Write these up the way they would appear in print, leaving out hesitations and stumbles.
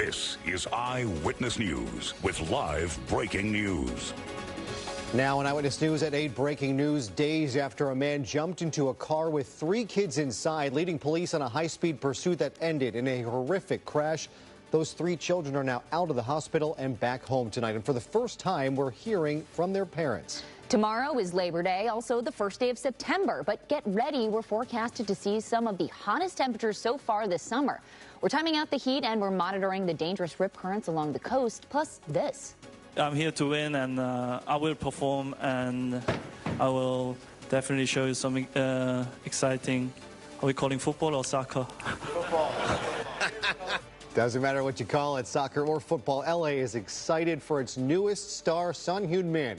This is Eyewitness News with live breaking news. Now on Eyewitness News at 8, breaking news days after a man jumped into a car with 3 kids inside, leading police on a high-speed pursuit that ended in a horrific crash. Those 3 children are now out of the hospital and back home tonight. And for the first time, we're hearing from their parents. Tomorrow is Labor Day, also the first day of September. But get ready, we're forecasted to see some of the hottest temperatures so far this summer. We're timing out the heat and we're monitoring the dangerous rip currents along the coast, plus this. I'm here to win, and I will perform, and I will definitely show you something exciting. Are we calling football or soccer? Football. Doesn't matter what you call it, soccer or football, LA is excited for its newest star, Son Heung-min.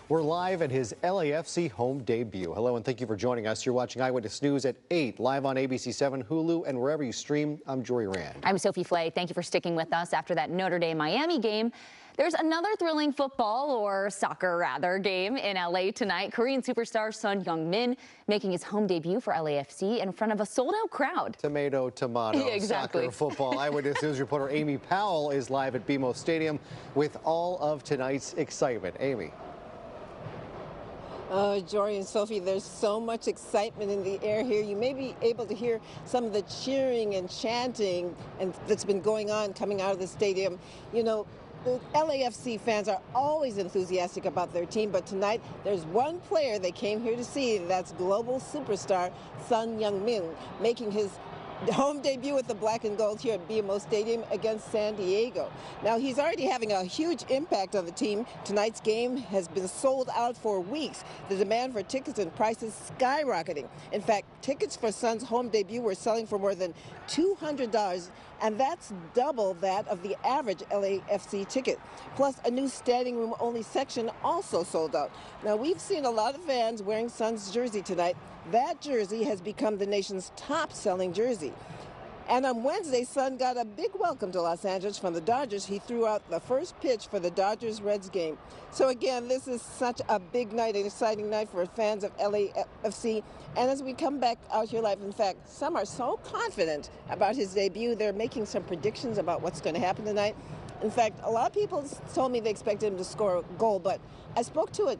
We're live at his LAFC home debut. Hello and thank you for joining us. You're watching Eyewitness News at 8, live on ABC 7, Hulu, and wherever you stream. I'm Jory Rand. I'm Sophie Flay. Thank you for sticking with us after that Notre Dame-Miami game. There's another thrilling football, or soccer rather, game in LA tonight. Korean superstar Son Heung-min making his home debut for LAFC in front of a sold-out crowd. Tomato, Exactly. Soccer, football. Eyewitness News reporter Amy Powell is live at BMO Stadium with all of tonight's excitement. Amy. Jory and Sophie, there's so much excitement in the air here. You may be able to hear some of the cheering and chanting that's been going on coming out of the stadium. You know, the LAFC fans are always enthusiastic about their team, but tonight there's one player they came here to see. That's global superstar Son Heung-min, making his home debut with the black and gold here at BMO Stadium against San Diego. Now, he's already having a huge impact on the team. Tonight's game has been sold out for weeks. The demand for tickets and prices skyrocketing. In fact, tickets for Son's home debut were selling for more than $200, and that's double that of the average LAFC ticket. Plus, a new standing room only section also sold out. Now, we've seen a lot of fans wearing Son's jersey tonight. That jersey has become the nation's top-selling jersey. And on Wednesday, Son got a big welcome to Los Angeles from the Dodgers. He threw out the first pitch for the Dodgers-Reds game. So again, this is such a big night, an exciting night for fans of LAFC. And as we come back out here live, in fact, some are so confident about his debut, they're making some predictions about what's going to happen tonight. In fact, a lot of people told me they expected him to score a goal, but I spoke to a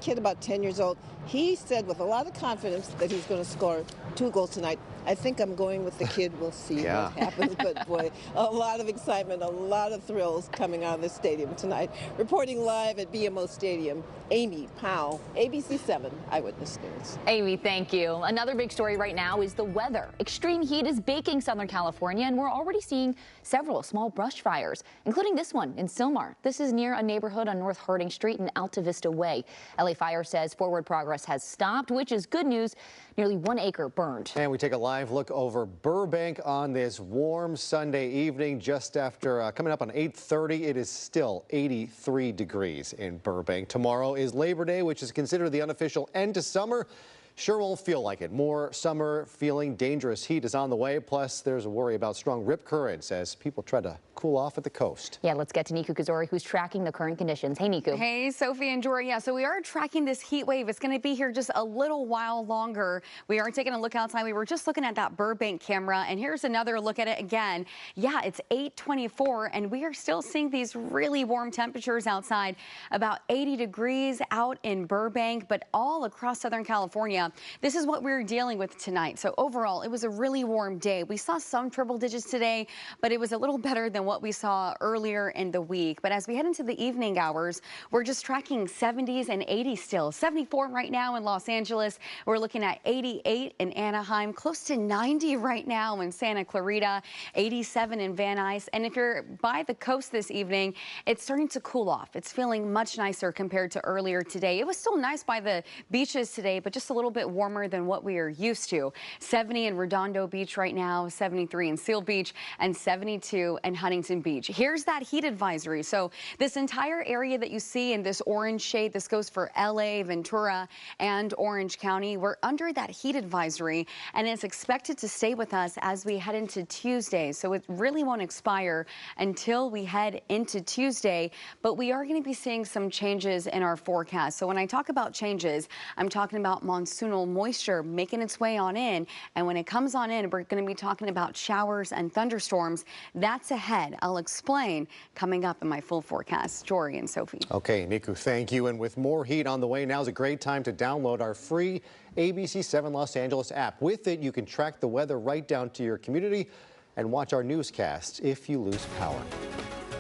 kid about 10 years old. He said with a lot of confidence that he's going to score 2 goals tonight. I think I'm going with the kid. We'll see what happens. But boy, a lot of excitement, a lot of thrills coming out of the stadium tonight. Reporting live at BMO Stadium, Amy Powell, ABC 7 Eyewitness News. Amy, thank you. Another big story right now is the weather. Extreme heat is baking Southern California, and we're already seeing several small brush fires, including this one in Sylmar. This is near a neighborhood on North Harding Street and Alta Vista Way. LA Fire says forward progress has stopped, which is good news. Nearly 1 acre burned. And we take a live look over Burbank on this warm Sunday evening. Just after coming up on 8:30, it is still 83 degrees in Burbank. Tomorrow is Labor Day, which is considered the unofficial end to summer. Sure won't feel like it. More summer feeling dangerous heat is on the way. Plus, there's a worry about strong rip currents as people try to cool off at the coast. Yeah, let's get to Niku Kazori, who's tracking the current conditions. Hey, Niku. Hey, Sophie and Jory. Yeah, so we are tracking this heat wave. It's going to be here just a little while longer. We are taking a look outside. We were just looking at that Burbank camera, and here's another look at it again. Yeah, it's 8:24, and we are still seeing these really warm temperatures outside, about 80 degrees out in Burbank, but all across Southern California. This is what we're dealing with tonight. So overall, it was a really warm day. We saw some triple digits today, but it was a little better than what we saw earlier in the week. But as we head into the evening hours, we're just tracking 70s and 80s still. 74 right now in Los Angeles. We're looking at 88 in Anaheim, close to 90 right now in Santa Clarita, 87 in Van Nuys. And if you're by the coast this evening, it's starting to cool off. It's feeling much nicer compared to earlier today. It was still nice by the beaches today, but just a little bit warmer than what we are used to. 70 in Redondo Beach right now, 73 in Seal Beach, and 72 in Huntington Beach. Here's that heat advisory. So this entire area that you see in this orange shade, this goes for LA, Ventura, and Orange County. We're under that heat advisory, and it's expected to stay with us as we head into Tuesday. So it really won't expire until we head into Tuesday, but we are going to be seeing some changes in our forecast. So when I talk about changes, I'm talking about monsoon monsoonal moisture making its way on in. And when it comes on in, we're going to be talking about showers and thunderstorms. That's ahead. I'll explain coming up in my full forecast. Jory and Sophie. Okay, Niku, thank you. And with more heat on the way, now's a great time to download our free ABC 7 Los Angeles app. With it, you can track the weather right down to your community and watch our newscasts if you lose power.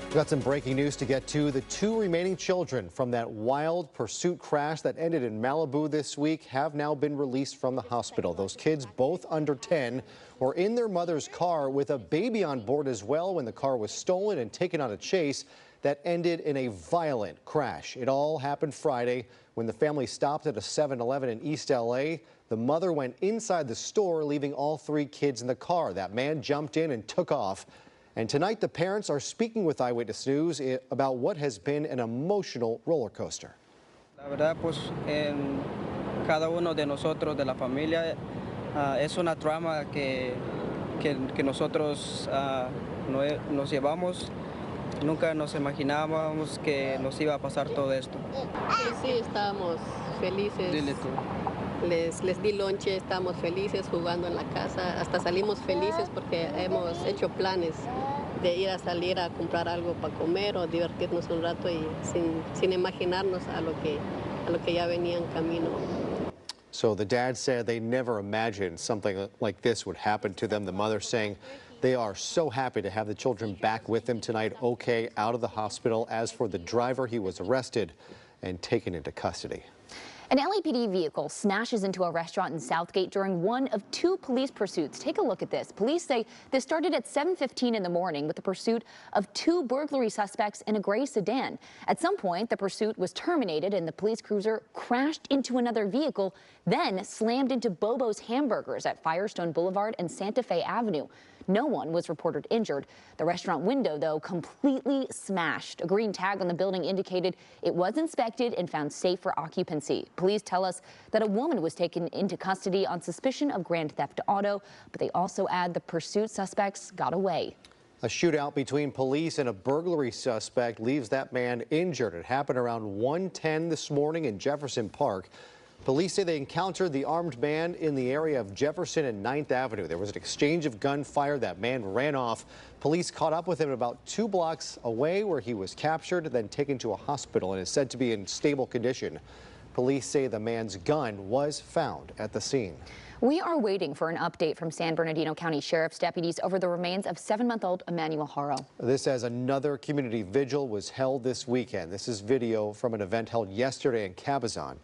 We've got some breaking news to get to. The 2 remaining children from that wild pursuit crash that ended in Malibu this week have now been released from the hospital. Those kids, both under 10, were in their mother's car with a baby on board as well when the car was stolen and taken on a chase that ended in a violent crash. It all happened Friday when the family stopped at a 7-Eleven in East LA. The mother went inside the store, leaving all 3 kids in the car. That man jumped in and took off. And tonight, the parents are speaking with Eyewitness News about what has been an emotional roller coaster. La verdad, pues, en cada uno de nosotros, de la familia, es una trama que nosotros nos llevamos. Nunca nos imaginábamos que nos iba a pasar todo esto. Sí, estábamos felices. Dile tú. Les di lonche, estamos felices jugando en la casa. Hasta salimos felices porque hemos hecho planes de ir a salir a comprar algo para comer o divertirnos un rato y sin imaginarnos a lo que ya venía en camino. So the dad said they never imagined something like this would happen to them. The mother saying they are so happy to have the children back with them tonight, okay, out of the hospital. As for the driver, he was arrested and taken into custody. An LAPD vehicle smashes into a restaurant in Southgate during one of 2 police pursuits. Take a look at this. Police say this started at 7:15 in the morning with the pursuit of 2 burglary suspects in a gray sedan. At some point, the pursuit was terminated and the police cruiser crashed into another vehicle, then slammed into Bobo's Hamburgers at Firestone Boulevard and Santa Fe Avenue. No one was reported injured. The restaurant window, though, completely smashed. A green tag on the building indicated it was inspected and found safe for occupancy. Police tell us that a woman was taken into custody on suspicion of grand theft auto, but they also add the pursuit suspects got away. A shootout between police and a burglary suspect leaves that man injured. It happened around 1:10 this morning in Jefferson Park. Police say they encountered the armed man in the area of Jefferson and 9th Avenue. There was an exchange of gunfire. That man ran off. Police caught up with him about 2 blocks away where he was captured, then taken to a hospital and is said to be in stable condition. Police say the man's gun was found at the scene. We are waiting for an update from San Bernardino County Sheriff's deputies over the remains of 7-month-old Emmanuel Haro. This as another community vigil was held this weekend. This is video from an event held yesterday in Cabazon.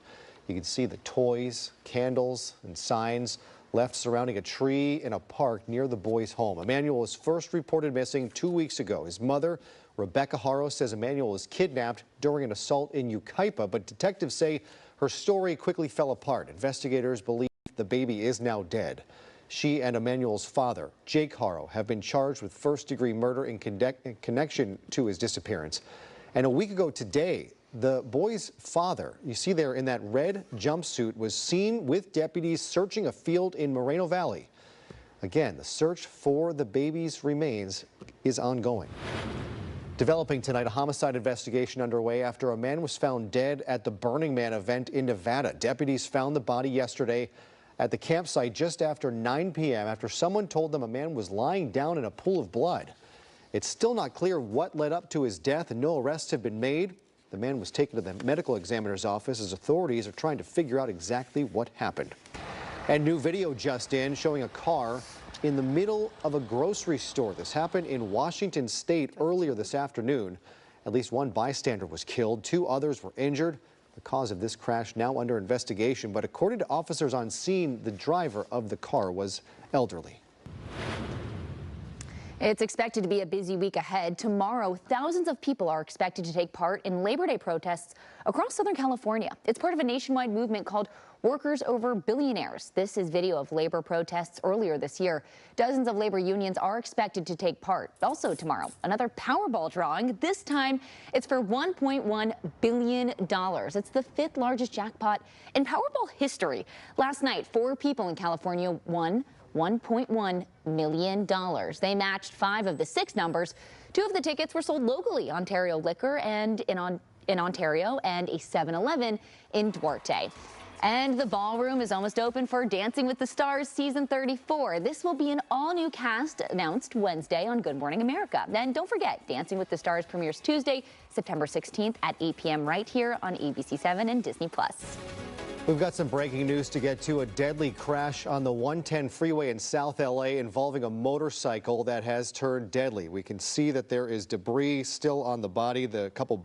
You can see the toys, candles, and signs left surrounding a tree in a park near the boy's home. Emmanuel was first reported missing 2 weeks ago. His mother, Rebecca Haro, says Emmanuel was kidnapped during an assault in Yucaipa, but detectives say her story quickly fell apart. Investigators believe the baby is now dead. She and Emmanuel's father, Jake Haro, have been charged with first-degree murder in connection to his disappearance. And a week ago today, the boy's father, you see there in that red jumpsuit, was seen with deputies searching a field in Moreno Valley. Again, the search for the baby's remains is ongoing. Developing tonight, a homicide investigation underway after a man was found dead at the Burning Man event in Nevada. Deputies found the body yesterday at the campsite just after 9 p.m. after someone told them a man was lying down in a pool of blood. It's still not clear what led up to his death, and no arrests have been made. The man was taken to the medical examiner's office as authorities are trying to figure out exactly what happened. And new video just in showing a car in the middle of a grocery store. This happened in Washington State earlier this afternoon. At least 1 bystander was killed. 2 others were injured. The cause of this crash now under investigation. But according to officers on scene, the driver of the car was elderly. It's expected to be a busy week ahead. Tomorrow, thousands of people are expected to take part in Labor Day protests across Southern California. It's part of a nationwide movement called Workers Over Billionaires. This is video of labor protests earlier this year. Dozens of labor unions are expected to take part. Also tomorrow, another Powerball drawing. This time, it's for $1.1 billion. It's the 5th largest jackpot in Powerball history. Last night, 4 people in California won $1.1 million. They matched 5 of the 6 numbers. 2 of the tickets were sold locally, Ontario Liquor and in Ontario, and a 7-Eleven in Duarte. And the ballroom is almost open for Dancing with the Stars season 34. This will be an all-new cast announced Wednesday on Good Morning America. Then don't forget, Dancing with the Stars premieres Tuesday, September 16th at 8 p.m. right here on ABC 7 and Disney+. We've got some breaking news to get to. A deadly crash on the 110 freeway in South LA involving a motorcycle that has turned deadly. We can see that there is debris still on the body. The couple